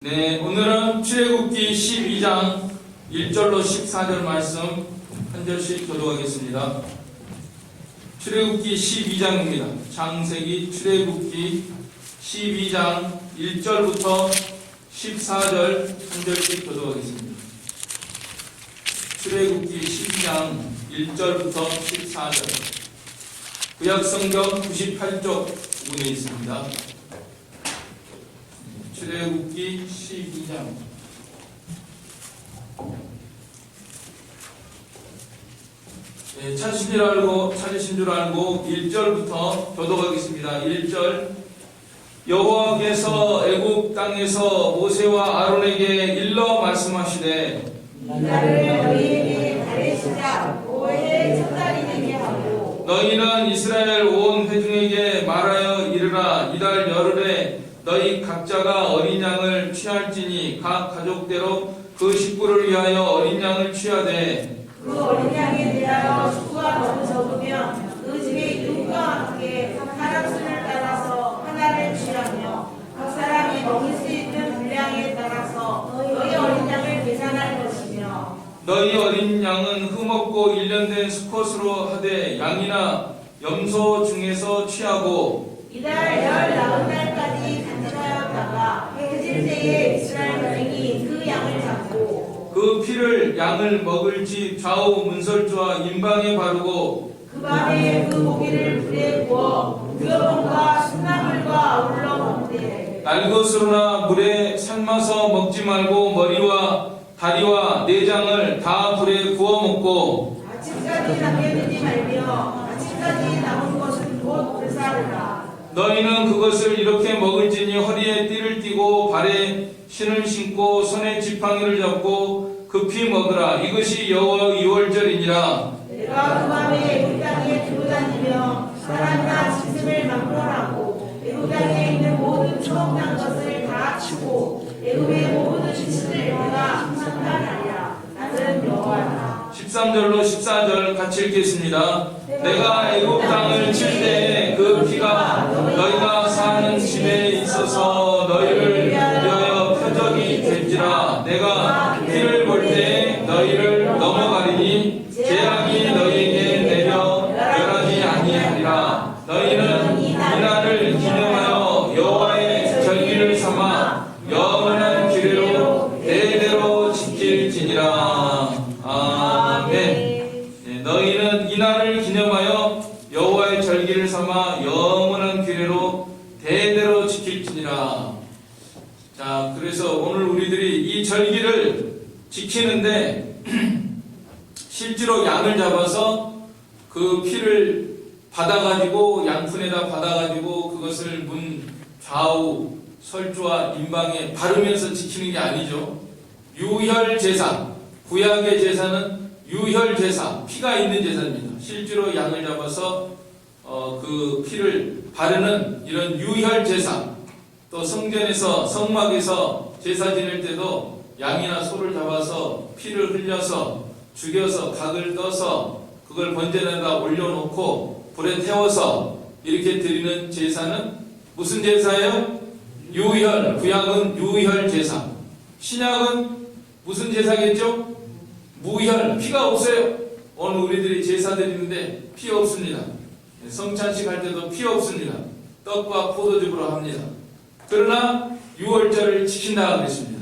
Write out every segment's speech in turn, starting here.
네, 오늘은 출애굽기 12장 1절로 14절 말씀 한 절씩 교독하겠습니다. 출애굽기 12장입니다. 창세기 출애굽기 12장 1절부터 14절 한 절씩 교독하겠습니다. 출애굽기 12장 1절부터 14절 구약성경 98쪽 부분에 있습니다. 출애굽기 12장 찾으신 줄 알고 1절부터 교독하겠습니다. 1절 여호와께서 애굽 땅에서 모세와 아론에게 일러 말씀하시되 이날을 너희에게 가르치자 5회 첫달이 되게 하고 너희는 이스라엘 온 회중에게 말하여 이르라 이달 열흘에 너희 각자가 어린 양을 취할지니 각 가족대로 그 식구를 위하여 어린 양을 취하되 그 어린 양에 대하여 수가 너무 적으면 그 집의 이웃과 함께 사람 수를 따라서 하나를 취하며 각 사람이 먹을 수 있는 분량에 따라서 너희 어린 양을 계산할 것이며 너희 어린 양은 흠없고 1년 된 수컷으로 하되 양이나 염소 중에서 취하고 이달 열 나흔 날까지 간직하였다가 해질 때에 이스라엘 여인이 그 양을 잡고 그 피를 양을 먹을 집 좌우 문설주와 임방에 바르고 그 밤에 그 고기를 불에 구워 우겨본과 순나물과 아울러 먹되 날것으로나 물에 삶아서 먹지 말고 머리와 다리와 내장을 다 불에 구워 먹고 아침까지 남겨두지 말며 아침까지 남은 것은 곧 불사르라. 너희는 그것을 이렇게 먹을지니 허리에 띠를 띠고 발에 신을 신고 손에 지팡이를 잡고 급히 먹으라. 이것이 여호와 유월절이니라. 내가 그 밤에 애굽 땅에 두루 다니며 사람과 짐승을 막론하고 애굽 땅에 있는 모든 초록난 것을 다 치고 애굽의 모든 신을 내가 상관하리라. 나는 여호와라. 13절로 14절 같이 읽겠습니다. 내가 애굽 땅을 칠 때에 그 피가 너희가 사는 집에 있어서 너희를 위하여 표적이 될지라. 내가 피를 볼 때 너희를 넘어가리니 재앙이 너희에게 내려 멸하지 아니하리라. 너희는 이날을 기념하여 여호와의 절기를 삼아 영원한 규례로 대대로 지킬지니라. 아멘. 네, 너희는 이날을 기념하여 여호와의 절기를 삼아 영원한 규례로 대대로 지킬지니라. 자, 그래서 오늘 우리들이 이 절기를 지키는데 실제로 양을 잡아서 그 피를 받아가지고 양푼에다 받아가지고 그것을 문 좌우 설주와 임방에 바르면서 지키는 게 아니죠. 유혈제사, 구약의 제사는 유혈제사, 피가 있는 제사입니다. 실제로 양을 잡아서 그 피를 바르는 이런 유혈제사, 또 성전에서 성막에서 제사 지낼 때도 양이나 소를 잡아서 피를 흘려서 죽여서 각을 떠서 그걸 번제에다 올려놓고 불에 태워서 이렇게 드리는 제사는 무슨 제사예요? 유혈. 구약은 유혈 제사. 신약은 무슨 제사겠죠? 무혈. 피가 없어요. 오늘 우리들이 제사 드리는데 피 없습니다. 성찬식 할 때도 피 없습니다. 떡과 포도즙으로 합니다. 그러나 유월절을 지킨다 그랬습니다.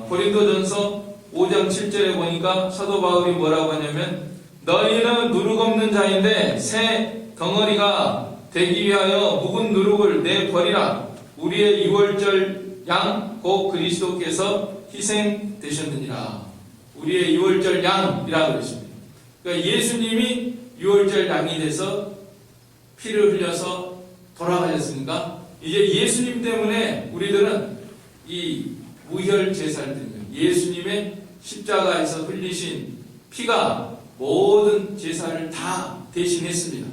고린도전서 5장 7절에 보니까 사도 바울이 뭐라고 하냐면 너희는 누룩 없는 자인데 새 덩어리가 되기 위하여 묵은 누룩을 내버리라. 우리의 유월절 양 곧 그리스도께서 희생되셨느니라. 우리의 유월절 양이라고 그랬습니다. 그러니까 예수님이 유월절 양이 돼서 피를 흘려서 돌아가셨으니까 이제 예수님 때문에 우리들은 이 무혈 제사를 드립니다. 예수님의 십자가에서 흘리신 피가 모든 제사를 다 대신했습니다.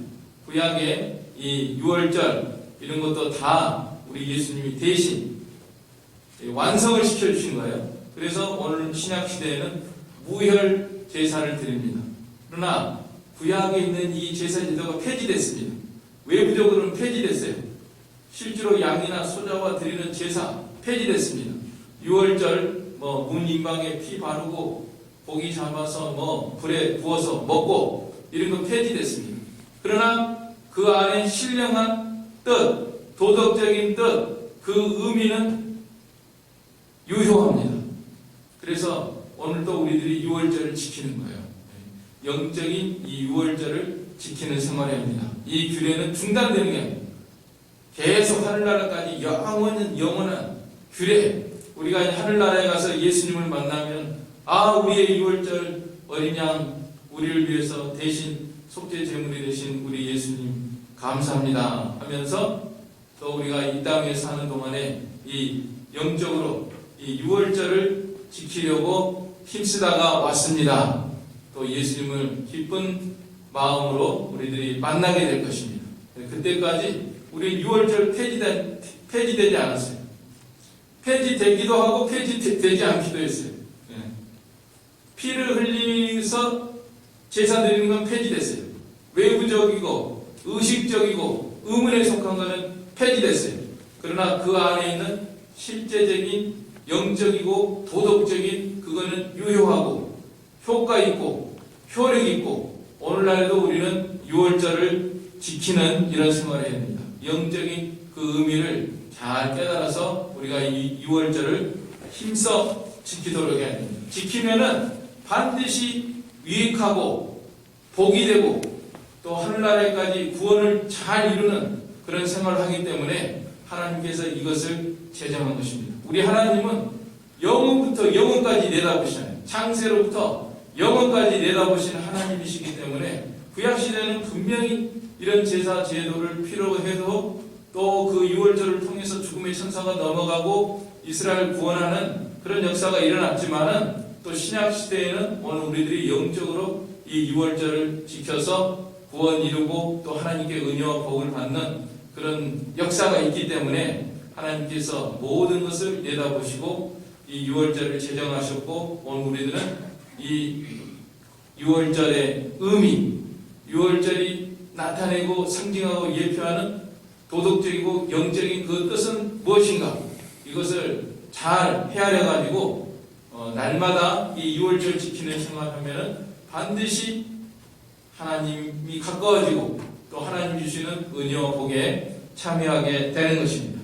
구약의 이 유월절 이런 것도 다 우리 예수님이 대신 완성을 시켜주신 거예요. 그래서 오늘 신약시대에는 무혈 제사를 드립니다. 그러나 구약에 있는 이 제사 제도가 폐지됐습니다. 외부적으로는 폐지됐어요. 실제로 양이나 소자와 드리는 제사 폐지됐습니다. 유월절 문 인방에 피 바르고 고기 잡아서 불에 구워서 먹고 이런 건 폐지됐습니다. 그러나 그 안에 신령한 뜻, 도덕적인 뜻, 그 의미는 유효합니다. 그래서 오늘도 우리들이 유월절을 지키는 거예요. 영적인 이 유월절을 지키는 생활을 합니다. 이 규례는 중단되는 게 아닙니다. 계속 하늘나라까지 영원한 규례. 우리가 하늘나라에 가서 예수님을 만나면 우리의 유월절 어린 양 우리를 위해서 대신 속죄 제물이 되신 우리 예수님 감사합니다 하면서 또 우리가 이 땅에 사는 동안에 이 영적으로 이 유월절을 지키려고 힘쓰다가 왔습니다. 또 예수님을 기쁜 마음으로 우리들이 만나게 될 것입니다. 그때까지 우리 유월절 폐지되지 않았어요. 폐지되기도 하고 폐지되지 않기도 했어요. 피를 흘리면서 제사 드리는 건 폐지됐어요. 외부적이고 의식적이고 의문에 속한 것은 폐지됐어요. 그러나 그 안에 있는 실제적인 영적이고 도덕적인 그거는 유효하고 효과 있고 효력 있고 오늘날에도 우리는 유월절을 지키는 이런 생활을 해야 됩니다. 영적인 그 의미를 잘 깨달아서 우리가 이 유월절을 힘써 지키도록 해야 됩니다. 지키면은 반드시 유익하고 복이 되고 또 하늘나라에까지 구원을 잘 이루는 그런 생활을 하기 때문에 하나님께서 이것을 제정한 것입니다. 우리 하나님은 영원부터 영원까지 내다보시잖아요. 창세로부터 영원까지 내다보시는 하나님이시기 때문에 구약시대는 분명히 이런 제사 제도를 필요로 해도 또 그 유월절을 통해서 죽음의 천사가 넘어가고 이스라엘 구원하는 그런 역사가 일어났지만은 또 신약시대에는 오늘 우리들이 영적으로 이 유월절을 지켜서 구원 이루고 또 하나님께 은혜와 복을 받는 그런 역사가 있기 때문에 하나님께서 모든 것을 내다보시고 이 유월절을 제정하셨고 오늘 우리들은 이 유월절의 의미, 유월절이 나타내고 상징하고 예표하는 도덕적이고 영적인 그 뜻은 무엇인가 이것을 잘 헤아려 가지고 날마다 이 유월절 지키는 생활하면은 반드시 하나님이 가까워지고 또 하나님 주시는 은혜와 복에 참여하게 되는 것입니다.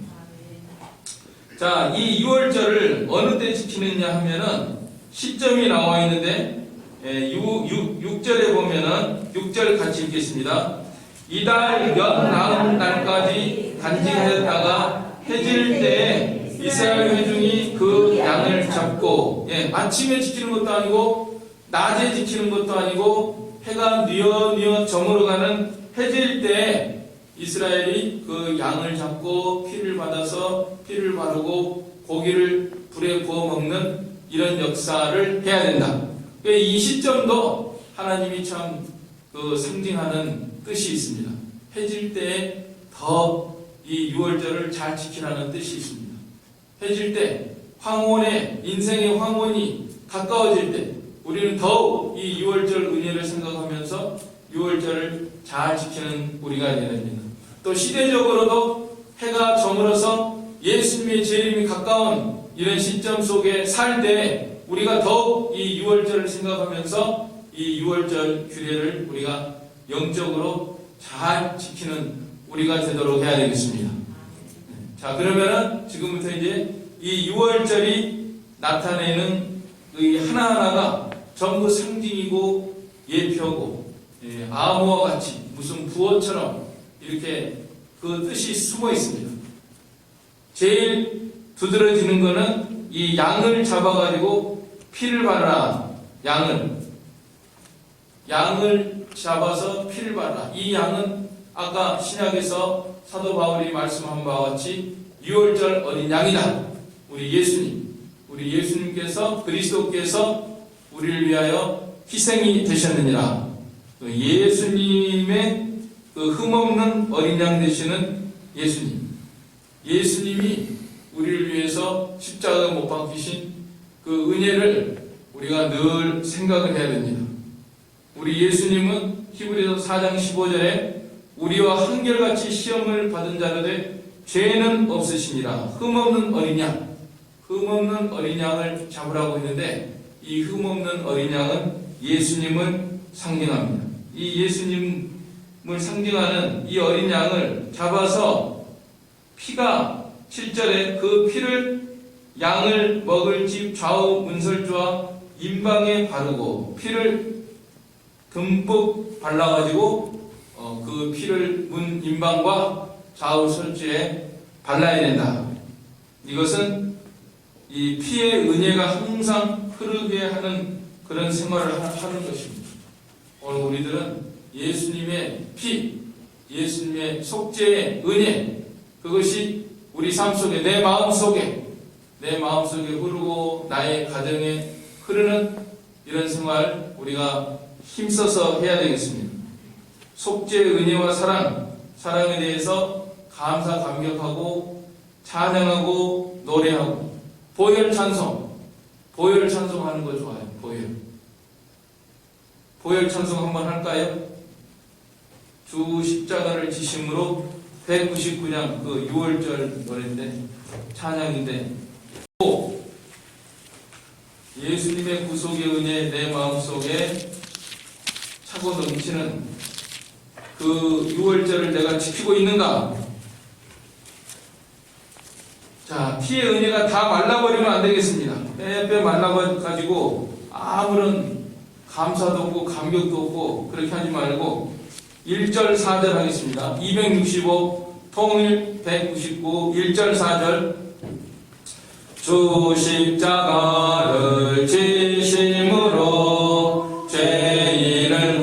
자, 이 유월절을 어느 때 지키느냐 하면은 시점이 나와 있는데 6절에 보면은 6절 같이 읽겠습니다. 이달 연 나은 날까지 간직하였다가 해질 때에 이스라엘 회중이 그 양을 잡고 아침에 지키는 것도 아니고 낮에 지키는 것도 아니고 해가 뉘어 저물어가는 해질 때에 이스라엘이 그 양을 잡고 피를 받아서 피를 바르고 고기를 불에 구워 먹는 이런 역사를 해야 된다. 이 시점도 하나님이 참 그 상징하는 뜻이 있습니다. 해질 때에 더 이 유월절을 잘 지키라는 뜻이 있습니다. 해질 때 황혼의 인생의 황혼이 가까워질 때 우리는 더욱 이 유월절 은혜를 생각하면서 유월절을 잘 지키는 우리가 되야 됩니다. 또 시대적으로도 해가 저물어서 예수님의 재림이 가까운 이런 시점 속에 살 때 우리가 더욱 이 유월절을 생각하면서 이 유월절 규례를 우리가 영적으로 잘 지키는 우리가 되도록 해야 되겠습니다. 자, 그러면은 지금부터 이제 이 유월절이 나타내는 이 하나하나가 전부 상징이고 예표고 암호와 같이 무슨 부호처럼 이렇게 그 뜻이 숨어 있습니다. 제일 두드러지는 거는 이 양을 잡아가지고 피를 바르라. 양을 잡아서 피를 바르라. 이 양은 아까 신약에서 사도 바울이 말씀한 바와 같이 유월절 어린 양이다. 우리 예수님께서 그리스도께서 우리를 위하여 희생이 되셨느니라. 예수님의 그 흠없는 어린 양 되시는 예수님이 우리를 위해서 십자가에 못 박히신 그 은혜를 우리가 늘 생각을 해야 됩니다. 우리 예수님은 히브리서 4장 15절에 우리와 한결같이 시험을 받은 자들의 죄는 없으시니라. 흠없는 어린 양. 흠없는 어린 양을 잡으라고 했는데 이 흠없는 어린 양은 예수님을 상징합니다. 이 예수님을 상징하는 이 어린 양을 잡아서 피가 7절에 그 피를 양을 먹을 집 좌우 문설주와 임방에 바르고 피를 듬뿍 발라가지고 그 피를 문 임방과 좌우 설주에 발라야 된다. 이것은 이 피의 은혜가 항상 흐르게 하는 그런 생활을 하는 것입니다. 오늘 우리들은 예수님의 피, 예수님의 속죄의 은혜, 그것이 우리 삶 속에, 내 마음 속에 흐르고 나의 가정에 흐르는 이런 생활 우리가 힘써서 해야 되겠습니다. 속죄의 은혜와 사랑에 대해서 감사 감격하고 찬양하고 노래하고 보혈 찬송하는 거 좋아요. 보혈 찬송 한번 할까요? 주 십자가를 지심으로 199장 그 6월절 노래인데 찬양인데 예수님의 구속의 은혜 내 마음속에 차고 넘치는 그 6월절을 내가 지키고 있는가? 자, 피의 은혜가 다 말라버리면 안 되겠습니다. 빼빼 말라가지고 아무런 감사도 없고 감격도 없고 그렇게 하지 말고 1절 4절 하겠습니다. 265 통일 199 1절 4절 주 십자가를 지심으로 죄인을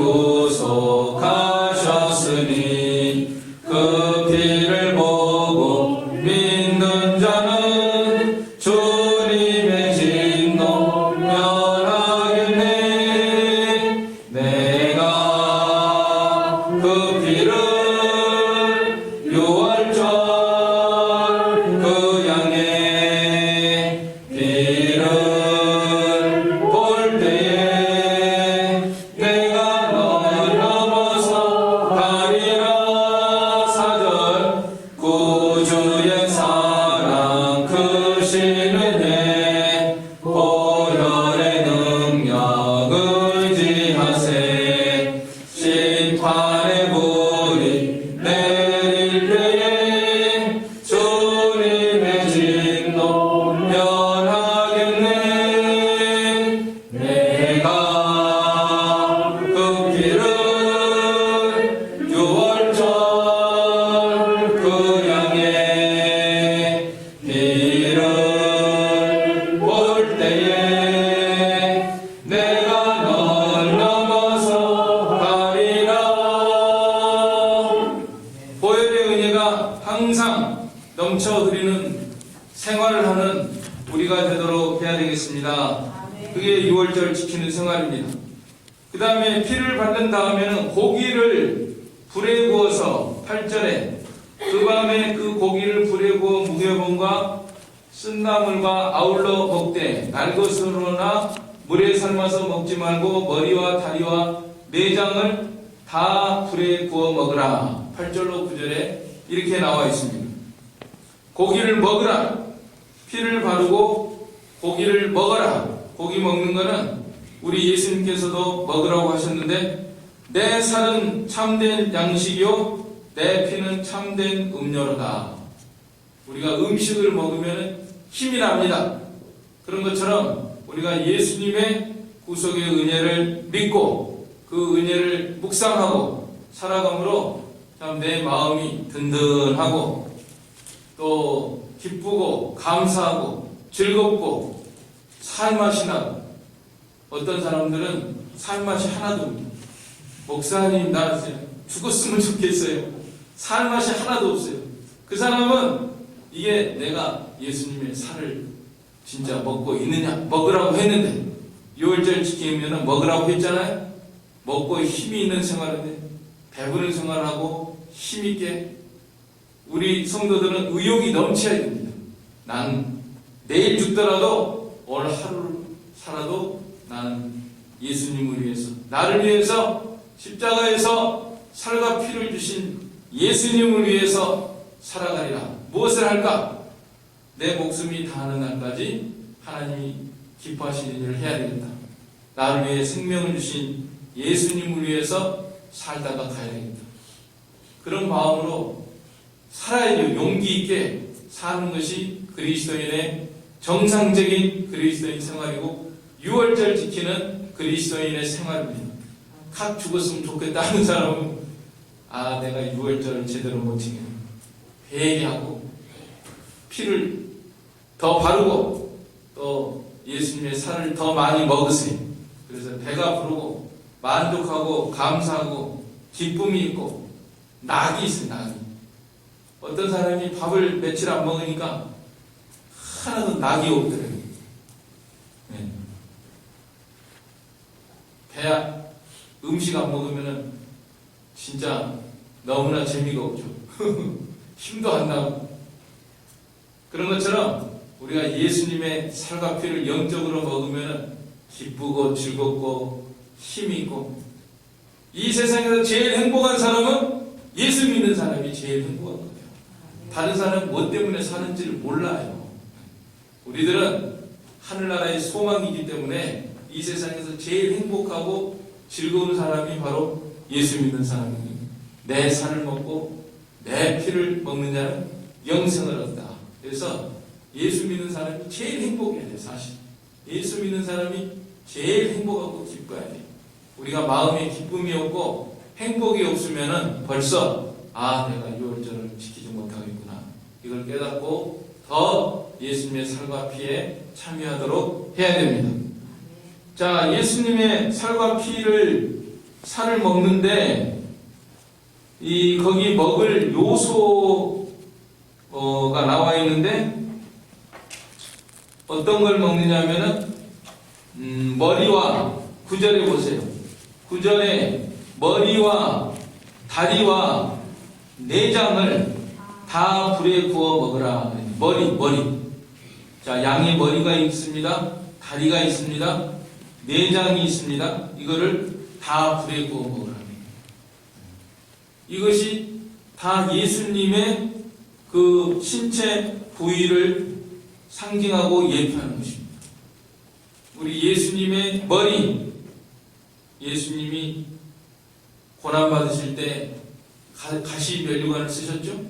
구속하셨으니 그 피를 보고 믿는 자는 주님의 진노 면하겠네. 내가 그 피를 6월절 그 양의 피를 볼 때에 내가 널 넘어서 가리라. 4절 구주의 사랑 크신 은혜 보혈의 능력 의지하세. 심판의 불이 내릴 때에 주님의 진노 면하겠네. 내가 그 피를 6월절 그 양의 피를 볼 때에 내가 널 넘어서 가리라. 보혈의 은혜가 항상 넘쳐 흐르는 생활을 하는 우리가 되도록 해야 되겠습니다. 그게 6월절 지키는 생활입니다. 그 다음에 피를 바른 다음에는 고기를 불에 구워서 8절에 그 밤에 그 고기를 불에 구워 무교본과 쓴나물과 아울러 먹되 날것으로나 물에 삶아서 먹지 말고 머리와 다리와 내장을 다 불에 구워 먹으라. 8절로 9절에 이렇게 나와 있습니다. 고기를 먹으라. 피를 바르고 고기를 먹어라. 고기 먹는 거는 우리 예수님께서도 먹으라고 하셨는데 내 살은 참된 양식이요 내 피는 참된 음료로다. 우리가 음식을 먹으면 힘이 납니다. 그런 것처럼 우리가 예수님의 구속의 은혜를 믿고 그 은혜를 묵상하고 살아감으로 참 내 마음이 든든하고 또 기쁘고 감사하고 즐겁고 살맛이 나고 어떤 사람들은 살맛이 하나도 없습니다. 목사님 나 죽었으면 좋겠어요. 살맛이 하나도 없어요. 그 사람은 이게 내가 예수님의 살을 진짜 먹고 있느냐 먹으라고 했는데 6월절 지키면 먹으라고 했잖아요. 먹고 힘이 있는 생활인데 배부른 생활하고 힘있게 우리 성도들은 의욕이 넘쳐야 됩니다. 난 내일 죽더라도 오늘 하루 살아도 나는 예수님을 위해서 나를 위해서 십자가에서 살과 피를 주신 예수님을 위해서 살아가리라. 무엇을 할까? 내 목숨이 다하는 날까지 하나님이 기뻐하시는 일을 해야 되겠다. 나를 위해 생명을 주신 예수님을 위해서 살다가 가야 되겠다. 그런 마음으로 살아야죠. 용기 있게 사는 것이 그리스도인의 정상적인 그리스도인 생활이고 6월절 지키는 그리스도인의 생활입니다. 각 죽었으면 좋겠다 하는 사람은 내가 6월절을 제대로 못 지키네. 회개하고 피를 더 바르고 또 예수님의 살을 더 많이 먹으세요. 그래서 배가 부르고 만족하고 감사하고 기쁨이 있고 낙이 있어요. 낙이. 어떤 사람이 밥을 며칠 안 먹으니까 하나도 낙이 없더래요. 네. 음식 안 먹으면은 진짜 너무나 재미가 없죠. 힘도 안 나고. 그런 것처럼 우리가 예수님의 살과 피를 영적으로 먹으면 기쁘고 즐겁고 힘이 있고, 이 세상에서 제일 행복한 사람은 예수 믿는 사람이 제일 행복한 거예요. 다른 사람은 뭐 때문에 사는지를 몰라요. 우리들은 하늘나라의 소망이기 때문에 이 세상에서 제일 행복하고 즐거운 사람이 바로 예수 믿는 사람입니다. 내 살을 먹고 내 피를 먹는 자는 영생을 얻다. 그래서 예수 믿는 사람이 제일 행복해야 돼요. 사실 예수 믿는 사람이 제일 행복하고 기뻐야 돼요. 우리가 마음에 기쁨이 없고 행복이 없으면은 벌써 내가 6월절을 지키지 못하겠구나, 이걸 깨닫고 더 예수님의 살과 피에 참여하도록 해야 됩니다. 자, 예수님의 살과 살을 먹는데 거기 먹을 요소가 나와 있는데 어떤 걸 먹느냐면은 머리와, 9절에 보세요. 9절에 머리와 다리와 내장을 다 불에 구워 먹으라. 머리. 자, 양의 머리가 있습니다. 다리가 있습니다. 내장이 있습니다. 이거를 다 불에 구워 먹으라. 이것이 다 예수님의 그 신체 부위를 상징하고 예표하는 것입니다. 우리 예수님의 머리, 예수님이 고난받으실 때 가시면류관을 쓰셨죠?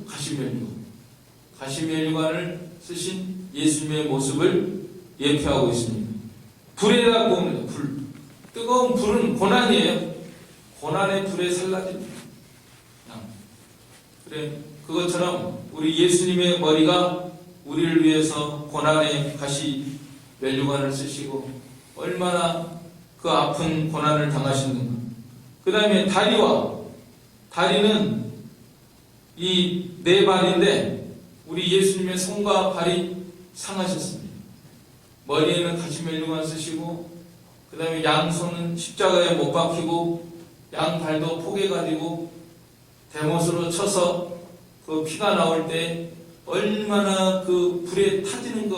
가시면류관을 쓰신 예수님의 모습을 예표하고 있습니다. 불에다 구우는 불. 뜨거운 불은 고난이에요. 고난의 불에 살라집니다. 그래, 그것처럼 우리 예수님의 머리가 우리를 위해서 고난의 가시면류관을 쓰시고 얼마나 그 아픈 고난을 당하시는가. 그 다음에 다리는 이 네 발인데 우리 예수님의 손과 발이 상하셨습니다. 머리에는 가시면류관 쓰시고, 그 다음에 양손은 십자가에 못 박히고, 양발도 포개가지고 대못으로 쳐서 그 피가 나올 때 얼마나 그 불에 타지는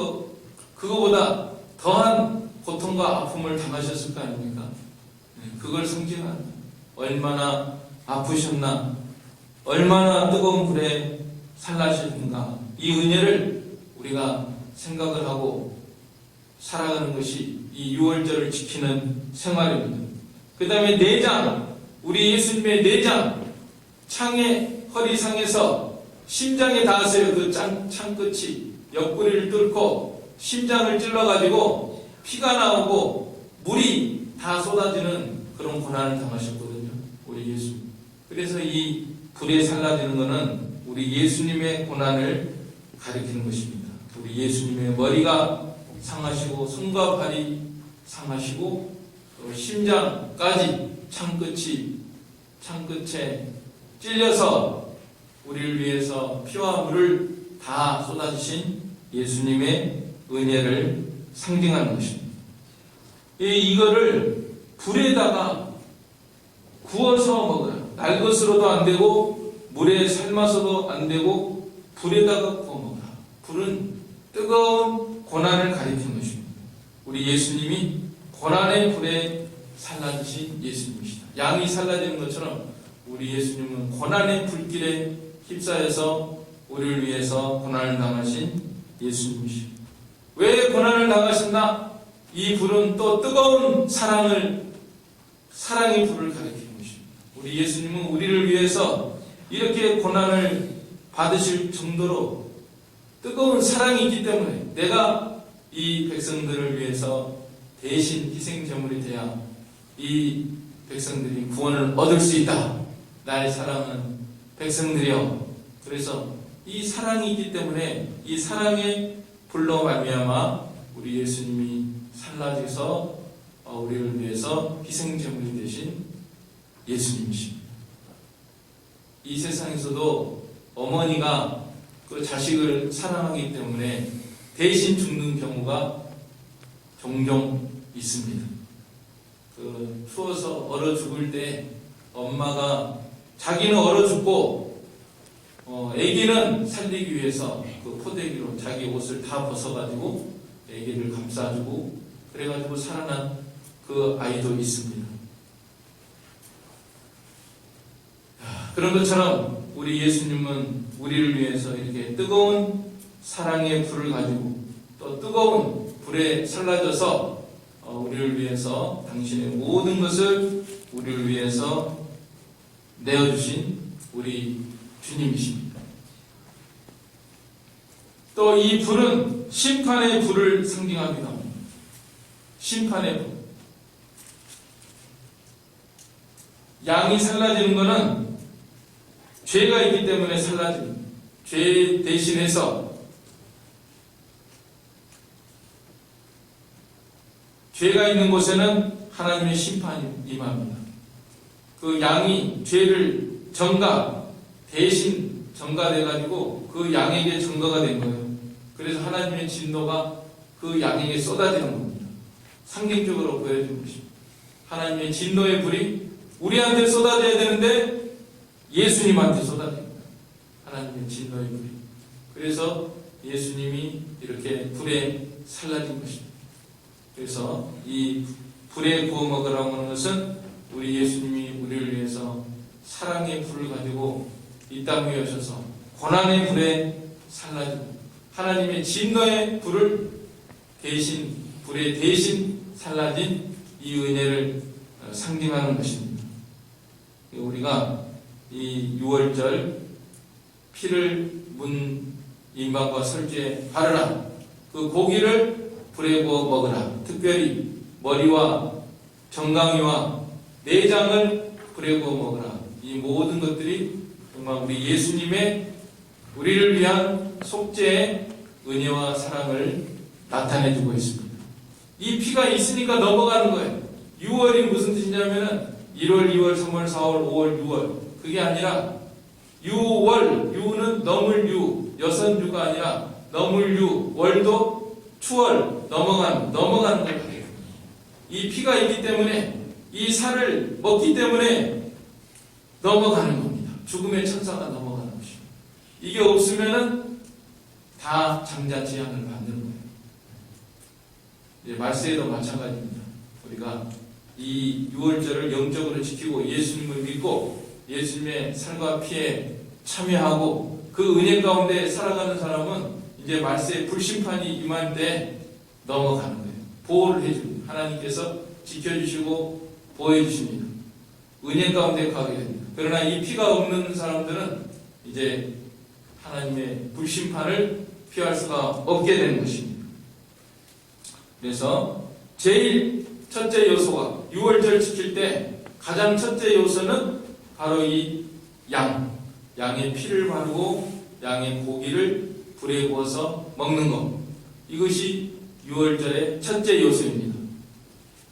그거보다 더한 고통과 아픔을 당하셨을 거 아닙니까? 그걸 상징하는, 얼마나 아프셨나, 얼마나 뜨거운 불에 살라셨는가, 이 은혜를 우리가 생각을 하고 살아가는 것이 이 6월절을 지키는 생활입니다. 그 다음에 내장, 우리 예수님의 내장, 창의 허리상에서 심장에 닿았어요. 그 창끝이 옆구리를 뚫고 심장을 찔러가지고 피가 나오고 물이 다 쏟아지는 그런 고난을 당하셨거든요, 우리 예수. 그래서 이 불에 살라지는 것은 우리 예수님의 고난을 가리키는 것입니다. 우리 예수님의 머리가 상하시고 손과 발이 상하시고 또 심장까지 창끝에 찔려서 우리를 위해서 피와 물을 다 쏟아주신 예수님의 은혜를 상징하는 것입니다. 이거를 불에다가 구워서 먹어요. 날 것으로도 안 되고 물에 삶아서도 안 되고 불에다가 구워 먹어라. 불은 뜨거운 고난을 가리키는 것입니다. 우리 예수님이 고난의 불에 살라지신 예수님이시다. 양이 살라지는 것처럼 우리 예수님은 고난의 불길에 휩싸여서 우리를 위해서 고난을 당하신 예수님이십니다. 왜 고난을 당하셨나? 이 불은 또 뜨거운 사랑의 불을 가리키는 것입니다. 우리 예수님은 우리를 위해서 이렇게 고난을 받으실 정도로 뜨거운 사랑이 있기 때문에 내가 이 백성들을 위해서 대신 희생제물이 되어 이 백성들이 구원을 얻을 수 있다. 나의 사랑은 백성들이여. 그래서 이 사랑이 있기 때문에 이 사랑의 불로 말미암아 우리 예수님이 살라져서 우리를 위해서 희생제물이 되신 예수님이십니다. 이 세상에서도 어머니가 그 자식을 사랑하기 때문에 대신 죽는 경우가 종종 있습니다. 그 추워서 얼어 죽을 때 엄마가 자기는 얼어 죽고 아기는 살리기 위해서 그 포대기로 자기 옷을 다 벗어가지고 아기를 감싸주고 그래가지고 살아난 그 아이도 있습니다. 그런 것처럼 우리 예수님은 우리를 위해서 이렇게 뜨거운 사랑의 불을 가지고 또 뜨거운 불에 살라져서 우리를 위해서 당신의 모든 것을 우리를 위해서 내어주신 우리 주님이십니다. 또 이 불은 심판의 불을 상징하기도 합니다. 심판의 불. 양이 살라지는 것은 죄가 있기 때문에 살라집니다. 죄 대신해서 죄가 있는 곳에는 하나님의 심판이 임합니다. 그 양이 죄를 대신 전가돼가지고 그 양에게 전가가 된 거예요. 그래서 하나님의 진노가 그 양에게 쏟아지는 겁니다. 상징적으로 보여준 것입니다. 하나님의 진노의 불이 우리한테 쏟아져야 되는데 예수님한테 쏟아집니다. 하나님의 진노의 불이. 그래서 예수님이 이렇게 불에 살라진 것입니다. 그래서 이 불에 구워 먹으라고 하는 것은 우리 예수님이 우리를 위해서 사랑의 불을 가지고 이 땅 위에 오셔서 고난의 불에 살라지고 하나님의 진노의 불을 불에 대신 살라진 이 은혜를 상징하는 것입니다. 우리가 이 6월절 피를 문 임방과 설주에 바르라. 그 고기를 불에 구워 먹으라. 특별히 머리와 정강이와 내장을 불에 구워 먹으라. 이 모든 것들이 정말 우리 예수님의 우리를 위한 속죄의 은혜와 사랑을 나타내주고 있습니다. 이 피가 있으니까 넘어가는 거예요. 6월이 무슨 뜻이냐면은 1월, 2월, 3월, 4월, 5월, 6월. 그게 아니라 6월, 유는 넘을 유, 여선유가 아니라 넘을 유, 월도 추월, 넘어가는 거예요. 이 피가 있기 때문에 이 살을 먹기 때문에 넘어가는 겁니다. 죽음의 천사가 넘어가는 것입니다. 이게 없으면은 다 장자재앙을 받는 거예요. 말세에도 마찬가지입니다. 우리가 이 6월절을 영적으로 지키고 예수님을 믿고 예수님의 살과 피에 참여하고 그 은혜 가운데 살아가는 사람은 이제 말세의 불심판이 임할 때 넘어가는 거예요. 보호를 해줍니다. 하나님께서 지켜주시고 보호해주십니다. 은혜 가운데 가게 됩니다. 그러나 이 피가 없는 사람들은 이제 하나님의 불심판을 피할 수가 없게 되는 것입니다. 그래서 제일 첫째 요소가 6월절 지킬 때 가장 첫째 요소는 바로 이 양의 피를 바르고 양의 고기를 불에 구워서 먹는 것. 이것이 6월절의 첫째 요소입니다.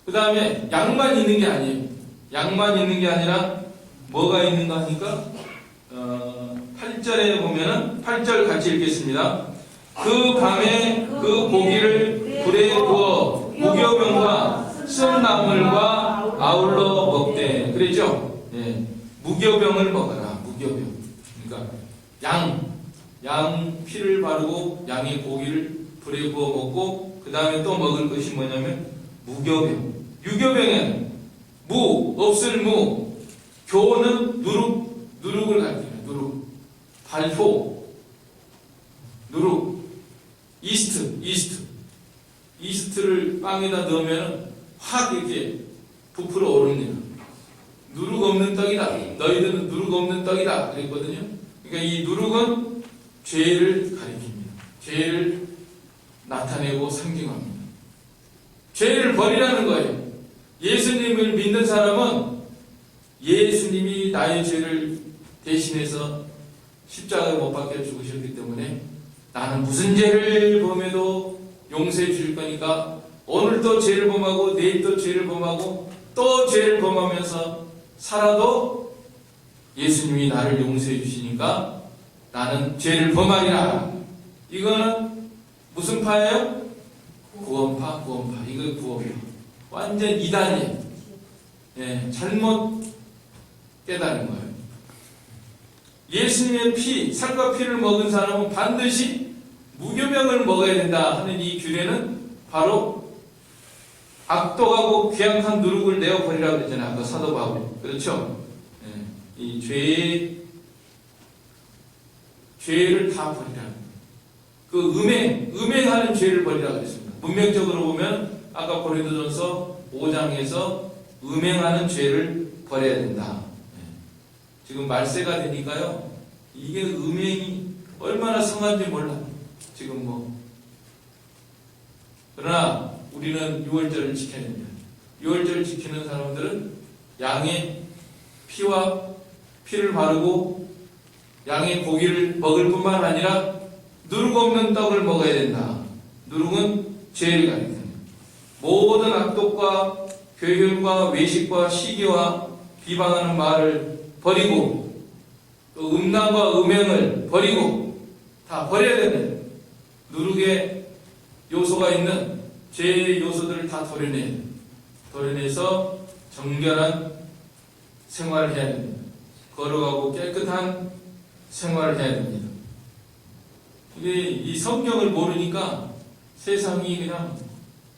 그 다음에 양만 있는 게 아니에요. 양만 있는 게 아니라 뭐가 있는가 하니까 8절에 보면은 8절 같이 읽겠습니다. 그 밤에 그 고기를 불에 구워 무교병과 쓴나물과 아울러 먹되 그랬죠? 예. 무교병을 먹어라. 무교병. 그러니까 양 피를 바르고 양의 고기를 불에 구워 먹고 그 다음에 또 먹을 것이 뭐냐면 무교병. 유교병에는 없을 무, 교는 누룩을 가리켜요. 누룩. 발효, 누룩. 이스트를 빵에다 넣으면 확 이렇게 부풀어 오릅니다. 누룩 없는 떡이다. 너희들은 누룩 없는 떡이다. 그랬거든요. 그러니까 이 누룩은 죄를 가리킵니다. 죄를 나타내고 상징합니다. 죄를 버리라는 거예요. 예수님을 믿는 사람은 예수님이 나의 죄를 대신해서 십자가에 못 박혀 죽으셨기 때문에 나는 무슨 죄를 범해도 용서해 줄 거니까 오늘도 죄를 범하고 내일도 죄를 범하고 또 죄를 범하면서 살아도 예수님이 나를 용서해 주시니까 나는 죄를 범하리라. 이거는 무슨 파예요? 구원파. 이거 구원파. 완전 이단이에요. 예, 잘못 깨달은 거예요. 예수님의 피, 살과 피를 먹은 사람은 반드시 무교병을 먹어야 된다 하는 이 규례는 바로 악독하고 괴악한 누룩을 내어버리라고 그랬잖아요. 아까 사도 바울이. 그렇죠? 예, 이 죄를 다 버리라. 그 음행하는 죄를 버리라고 그랬습니다. 문맥적으로 보면 아까 고린도전서 5장에서 음행하는 죄를 버려야 된다. 예. 지금 말세가 되니까요. 이게 음행이 얼마나 성한지 몰라. 지금 뭐. 그러나 우리는 6월절을 지켜야 됩니다. 6월절을 지키는 사람들은 양의 피를 바르고 양의 고기를 먹을 뿐만 아니라 누룩 없는 떡을 먹어야 된다. 누룩은 죄를 가리킵니다. 모든 악독과 괴혈과 외식과 시기와 비방하는 말을 버리고 또 음란과 음행을 버리고 다 버려야 됩니다. 누룩의 요소가 있는 죄의 요소들을 다 도려내서 정결한 생활을 해야 됩니다. 거룩하고 깨끗한 생활을 해야 됩니다. 이 성경을 모르니까 세상이 그냥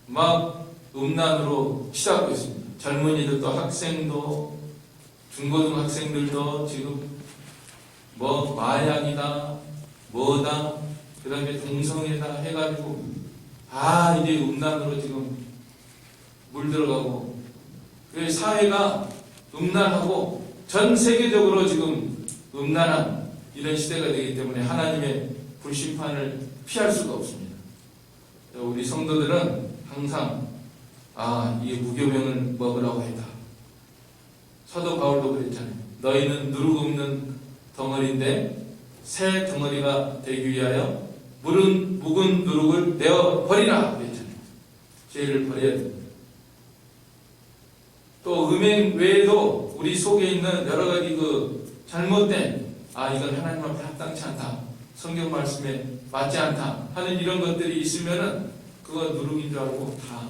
막 음란으로 치닫고 있습니다. 젊은이들도 학생도 중고등학생들도 지금 뭐 마약이다 뭐다 그 다음에 동성애다 해가지고 이제 음란으로 지금 물들어가고 사회가 음란하고 전 세계적으로 지금 음란한 이런 시대가 되기 때문에 하나님의 불심판을 피할 수가 없습니다. 우리 성도들은 항상 이 무교병을 먹으라고 했다. 사도 바울도 그랬잖아요. 너희는 누룩 없는 덩어리인데 새 덩어리가 되기 위하여 묵은 누룩을 내어 버리라 그랬잖아요. 죄를 버려야 됩니다. 또 음행 외에도 우리 속에 있는 여러 가지 잘못된 이건 하나님 앞에 합당치 않다. 성경 말씀에 맞지 않다 하는 이런 것들이 있으면은 그거 누룩인 줄 알고 다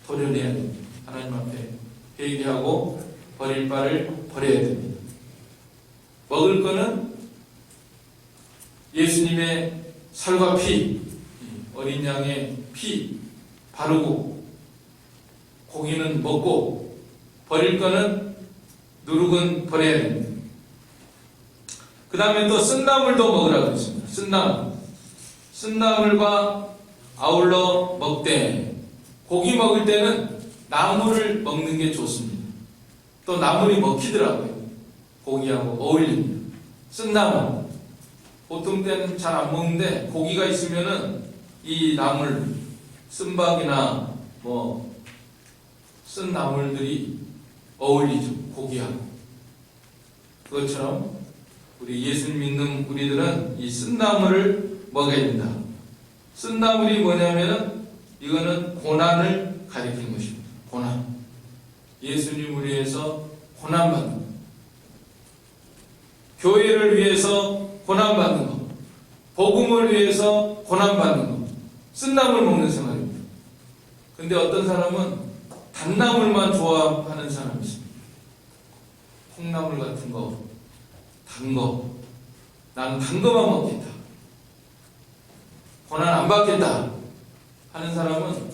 도려내야 됩니다. 하나님 앞에 회개하고 버릴 바를 버려야 됩니다. 먹을 거는 예수님의 살과 피, 어린 양의 피 바르고 고기는 먹고 버릴 거는 누룩은 버려야 됩니다. 그 다음에 또 쓴나물도 먹으라고 했습니다. 쓴나물과 아울러 먹되 고기 먹을 때는 나물을 먹는 게 좋습니다. 또 나물이 먹히더라고요. 고기하고 어울립니다. 쓴나물 보통 때는 잘 안 먹는데 고기가 있으면은 이 나물 쓴밥이나 쓴 나물들이 어울리죠. 고기하고. 그것처럼 우리 예수님 믿는 우리들은 이 쓴나물을 먹어야 된다. 쓴나물이 뭐냐면은 이거는 고난을 가리키는 것입니다. 고난. 예수님을 위해서 고난받는 것. 교회를 위해서 고난받는 것. 복음을 위해서 고난받는 것. 쓴나물 먹는 생활입니다. 근데 어떤 사람은 단나물만 좋아하는 사람이 있습니다. 콩나물 같은 거, 단 거. 나는 단 거만 먹겠다. 고난 안 받겠다 하는 사람은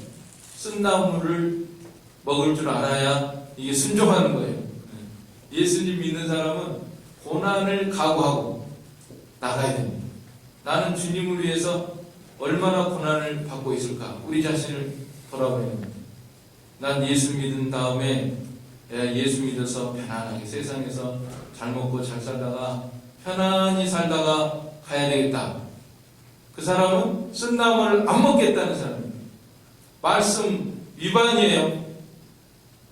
쓴나물을 먹을 줄 알아야 이게 순종하는 거예요. 예수님 믿는 사람은 고난을 각오하고 나가야 됩니다. 나는 주님을 위해서 얼마나 고난을 받고 있을까? 우리 자신을 돌아봐야 합니다. 난 예수 믿은 다음에 예수 믿어서 편안하게 세상에서 잘 먹고 잘 살다가 편안히 살다가 가야 되겠다. 그 사람은 쓴나물을 안 먹겠다는 사람입니다. 말씀 위반이에요.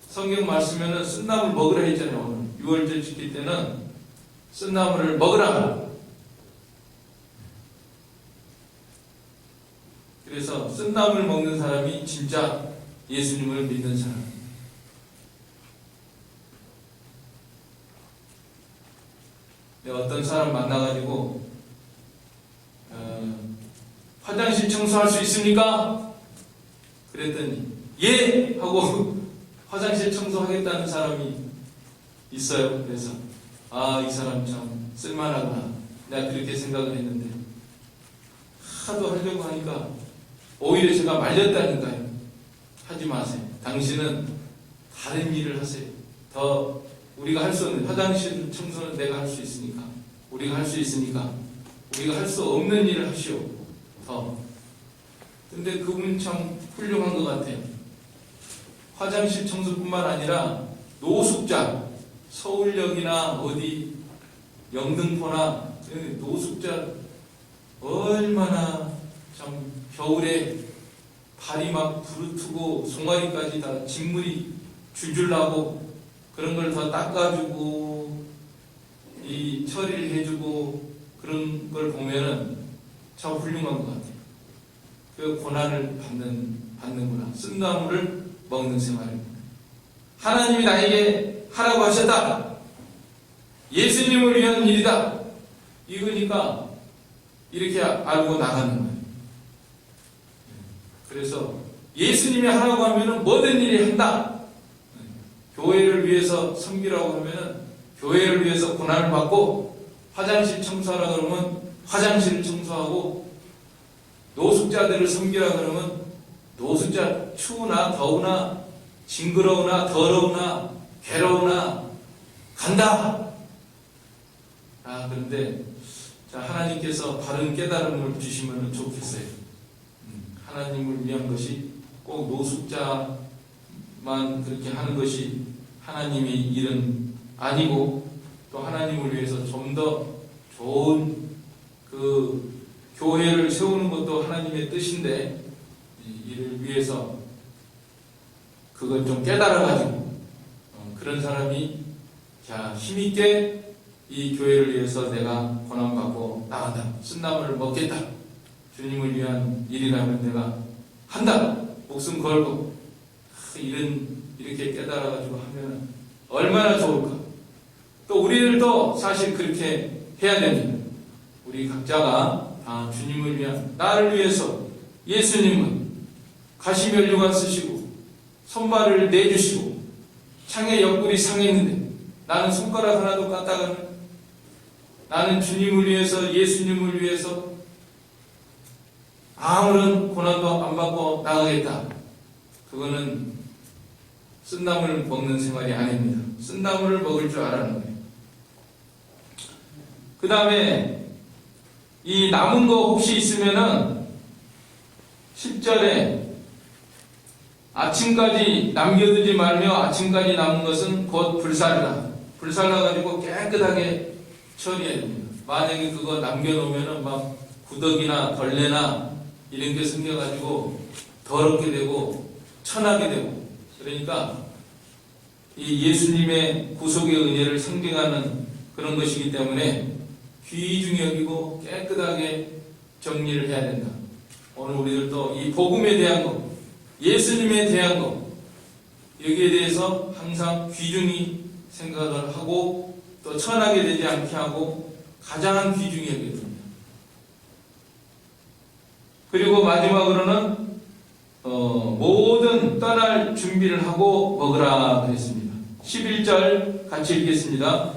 성경 말씀에는 쓴나물 먹으라 했잖아요. 오늘 6월절 지킬 때는 쓴나물을 먹으라. 그래서 쓴나물 먹는 사람이 진짜 예수님을 믿는 사람. 내가 어떤 사람 만나가지고 화장실 청소할 수 있습니까? 그랬더니 예! 하고 화장실 청소하겠다는 사람이 있어요. 그래서 이 사람 참 쓸만하구나. 내가 그렇게 생각을 했는데 하도 하려고 하니까 오히려 제가 말렸다니까요. 하지 마세요. 당신은 다른 일을 하세요. 더 우리가 할 수 없는 화장실 청소는 내가 할 수 있으니까, 우리가 할 수 있으니까 우리가 할 수 없는 일을 하시오. 더. 근데 그분 참 훌륭한 것 같아요. 화장실 청소뿐만 아니라 노숙자, 서울역이나 어디 영등포나 노숙자 얼마나 참 겨울에 발이 막 부르트고 송아리까지 다 진물이 줄줄 나고 그런 걸 더 닦아주고 이 처리를 해주고 그런 걸 보면은 참 훌륭한 것 같아요. 그 고난을 받는구나. 쓴나물을 먹는 생활입니다. 하나님이 나에게 하라고 하셨다. 예수님을 위한 일이다. 이거니까 이렇게 알고 나가는 거예요. 그래서 예수님이 하라고 하면은 모든 일이 한다. 교회를 위해서 섬기라고 하면은 교회를 위해서 고난을 받고, 화장실 청소하라 그러면 화장실을 청소하고, 노숙자들을 섬기라 그러면 노숙자 추우나 더우나 징그러우나 더러우나 괴로우나 간다. 그런데 하나님께서 바른 깨달음을 주시면 좋겠어요. 하나님을 위한 것이 꼭 노숙자만 그렇게 하는 것이 하나님의 일은 아니고, 또 하나님을 위해서 좀 더 좋은 그 교회를 세우는 것도 하나님의 뜻인데, 이를 위해서 그걸 좀 깨달아가지고 그런 사람이 힘있게 이 교회를 위해서 내가 고난받고 나간다. 쓴나물을 먹겠다. 주님을 위한 일이라면 내가 한다. 목숨 걸고. 이렇게 깨달아가지고 하면 얼마나 좋을까. 또 우리들도 사실 그렇게 해야 됩니다. 우리 각자가 다 주님을 위한, 나를 위해서 예수님은 가시면류관 쓰시고 손발을 내주시고 창에 옆구리 상했는데 나는 손가락 하나도 까딱하는, 나는 주님을 위해서 예수님을 위해서 아무런 고난도 안 받고 나가겠다. 그거는 쓴나물 먹는 생활이 아닙니다. 쓴나물을 먹을 줄 알아는 거예요. 그 다음에 이 남은 거 혹시 있으면은 10절에 아침까지 남겨두지 말며 아침까지 남은 것은 곧 불살라. 불살라가지고 깨끗하게 처리해야 됩니다. 만약에 그거 남겨놓으면은 막 구더기나 벌레나 이런 게 생겨가지고 더럽게 되고 천하게 되고, 그러니까 이 예수님의 구속의 은혜를 상징하는 그런 것이기 때문에 귀중히 여기고 깨끗하게 정리를 해야 된다. 오늘 우리들도 이 복음에 대한 것, 예수님에 대한 것, 여기에 대해서 항상 귀중히 생각을 하고 또 천하게 되지 않게 하고 가장 귀중히 여겨야 됩니다. 그리고 마지막으로는 모든 떠날 준비를 하고 먹으라 그랬습니다. 11절 같이 읽겠습니다.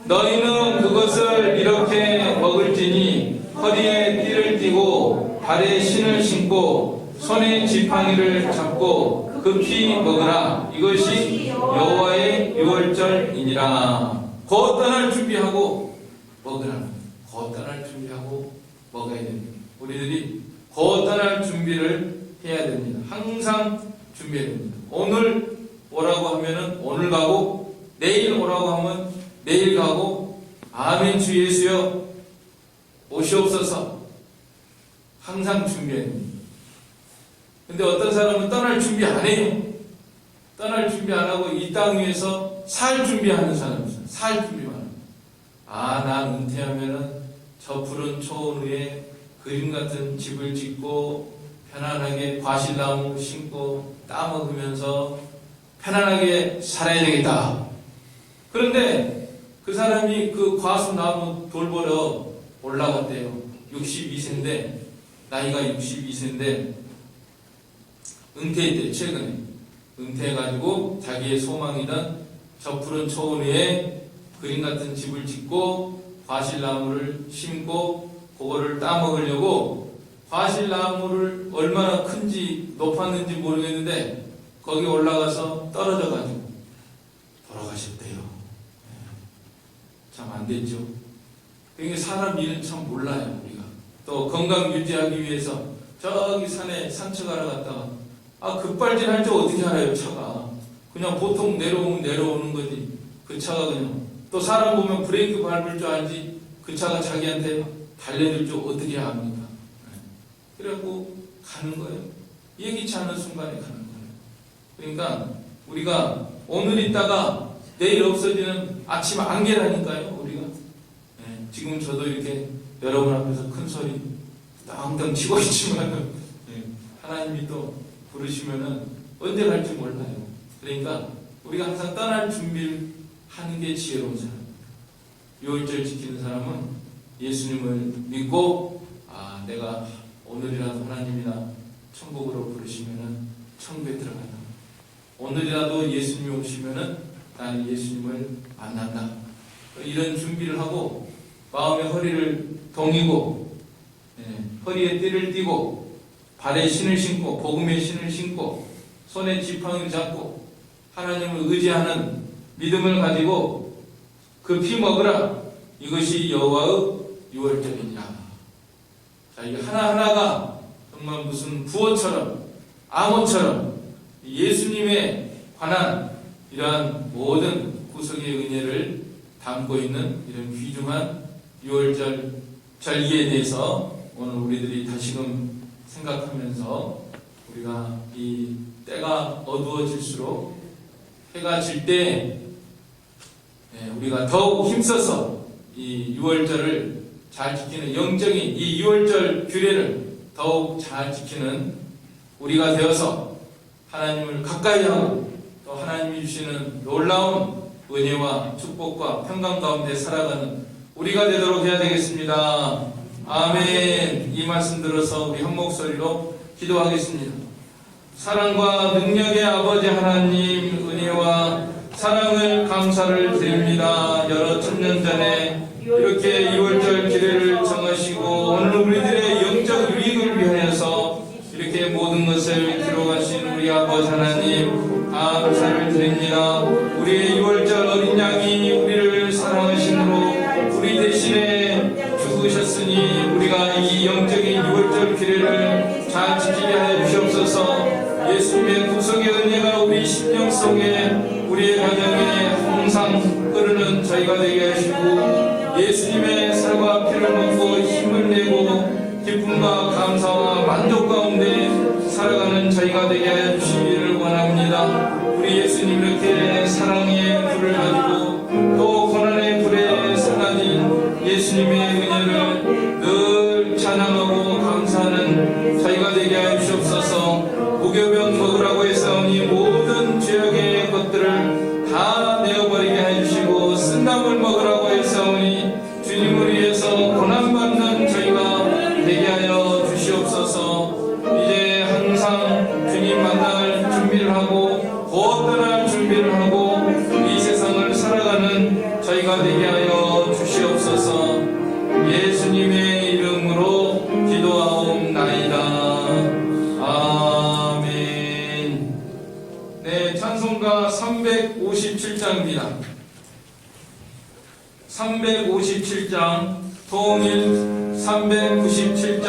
너희는 그것을 이렇게 먹을지니 허리에 띠를 띠고 발에 신을 신고 손에 지팡이를 잡고 급히 먹으라. 이것이 여호와의 유월절이니라. 곧 떠날 준비하고 먹으라. 곧 떠날 준비하고 먹어야 됩니다. 우리들이 곧 떠날 준비를 해야 됩니다. 항상 준비해야 됩니다. 오늘 오라고 하면은 오늘 가고, 내일 오라고 하면 내일 가고, 아멘 주 예수여 오시옵소서. 항상 준비해야 됩니다. 근데 어떤 사람은 떠날 준비 안 해요. 떠날 준비 안 하고 이 땅 위에서 살 준비하는 사람이 있어요. 살 준비만 하는. 난 은퇴하면은 저 푸른 초원 위에 그림 같은 집을 짓고 편안하게 과실나무 심고 따먹으면서 편안하게 살아야 되겠다. 그런데 그 사람이 그 과수나무 돌보러 올라갔대요. 62세인데, 나이가 62세인데 은퇴했대요. 최근에 은퇴해가지고 자기의 소망이던 저 푸른 초원 위에 그림 같은 집을 짓고 과실나무를 심고 그거를 따먹으려고, 과실나무를 얼마나 큰지 높았는지 모르겠는데 거기 올라가서 떨어져가지고 돌아가셨대요. 참 안 됐죠. 그러니까 사람 일은 참 몰라요. 우리가 또 건강 유지하기 위해서 저기 산에 산책하러 갔다가 급발진할 줄 어떻게 알아요. 차가 그냥 보통 내려오면 내려오는 거지. 그 차가 그냥, 또 사람 보면 브레이크 밟을 줄 알지 그 차가 자기한테 달려들 줄 어떻게 압니까? 그래갖고 가는 거예요. 예기치 않은 순간에 가는 거예요. 그러니까 우리가 오늘 있다가 내일 없어지는 아침 안개라니까요. 우리가 지금 저도 이렇게 여러분 앞에서 큰 소리 땅땅 치고 있지만 하나님이 또 부르시면은 언제 갈지 몰라요. 그러니까 우리가 항상 떠날 준비를 하는 게 지혜로운 사람. 6월절 지키는 사람은 예수님을 믿고 내가 오늘이라도 하나님이나 천국으로 부르시면은 천국에 들어간다. 오늘이라도 예수님이 오시면은 나는 예수님을 만난다. 이런 준비를 하고 마음의 허리를 동이고 허리에 띠를 띠고 발에 신을 신고 복음의 신을 신고 손에 지팡이를 잡고 하나님을 의지하는 믿음을 가지고 그 피 먹으라. 이것이 여호와의 유월절이니라. 자, 이 하나하나가 정말 무슨 부어처럼 암호처럼 예수님에 관한 이러한 모든 구속의 은혜를 담고 있는 이런 귀중한 유월절 절기에 대해서 오늘 우리들이 다시금 생각하면서 우리가 이 때가 어두워질수록 해가 질 때 우리가 더욱 힘써서 이 유월절을 잘 지키는 영적인 이 유월절 규례를 더욱 잘 지키는 우리가 되어서 하나님을 가까이 하고 또 하나님이 주시는 놀라운 은혜와 축복과 평강 가운데 살아가는 우리가 되도록 해야 되겠습니다. 아멘. 이 말씀 들어서 우리 한 목소리로 기도하겠습니다. 사랑과 능력의 아버지 하나님, 은혜와 사랑을 감사를 드립니다. 여러 천년 전에 이렇게 2월절 기례를 정하시고 오늘 우리들의 영적 유익을 위하여서 이렇게 모든 것을 기록하신 우리 아버지 하나님 감사를 드립니다. 우리의 2월절 어린 양이 우리를 사랑하심으로 우리 대신에 죽으셨으니 우리가 이 영적인 2월절 기례를 잘 지키게 하여 주시옵소서. 예수님의 구속의 은혜가 우리 심령 속에 우리의 가정에 항상 흐르는 저희가 되게 하시고 예수님의 살과 피를 먹고 힘을 내고 기쁨과 감사와 만족 가운데 살아가는 저희가 되게 하여 주시기를 원합니다. 우리 예수님 이렇게 사랑의 불을 가지고 또 고난의 불에 사라진 예수님의 은혜를 늘 찬양하고 감사하는 저희가 되게 하여 주시옵소서. 무교병 먹으라고 했사오니 모든 죄악의 것들을 다 내어버리게 해주시고 쓴담을 먹으라고 했사오니 주님을 위해서 고난받는 저희가 되게 하여 주시옵소서. 이제 항상 주님 만날 준비를 하고 곧 떠날 준비를 하고 이 세상을 살아가는 저희가 되게 하여 주시옵소서. 예수님의 이름으로 기도하옵나이다. 네, 찬송가 357장입니다. 357장, 통일 397장.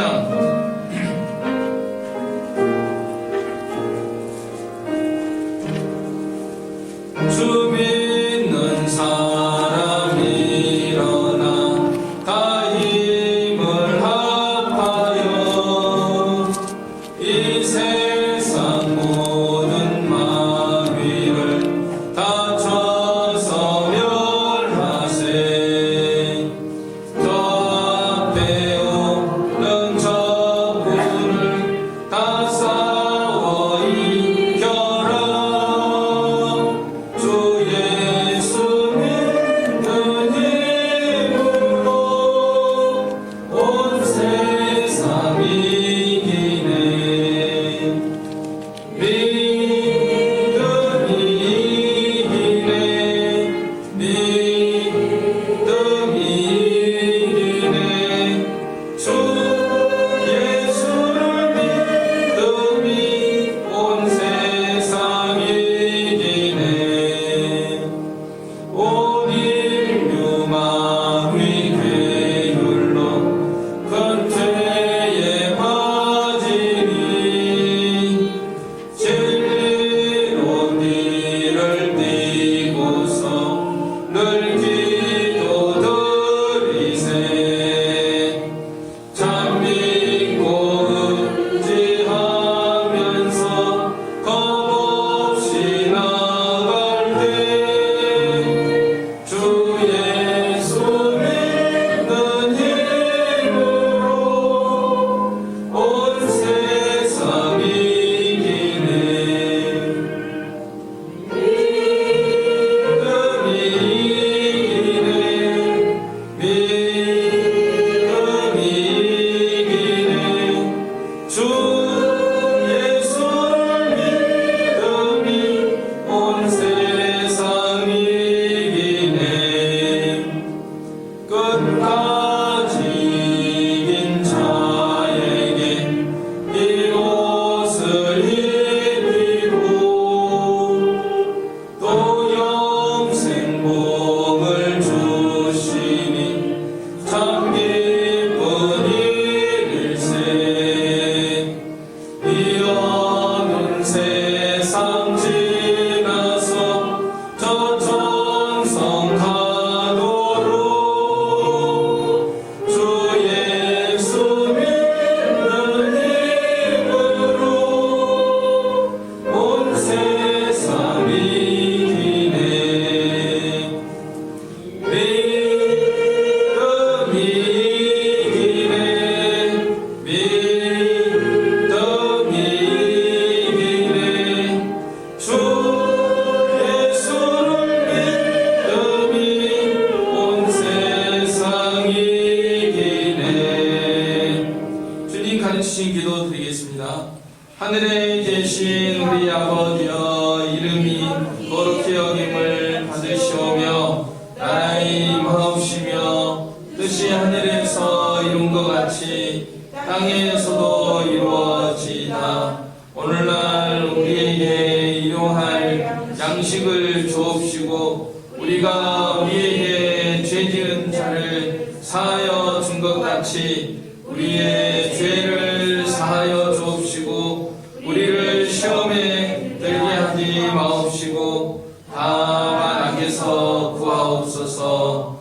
같이 땅에서도 이루어지이다. 오늘날 우리에게 일용할 양식을 주옵시고 우리가 우리에게 죄 지은 자를 사하여 준 것 같이 우리의 죄를 사하여 주옵시고 우리를 시험에 들게 하지 마옵시고 다만 악에서 구하옵소서.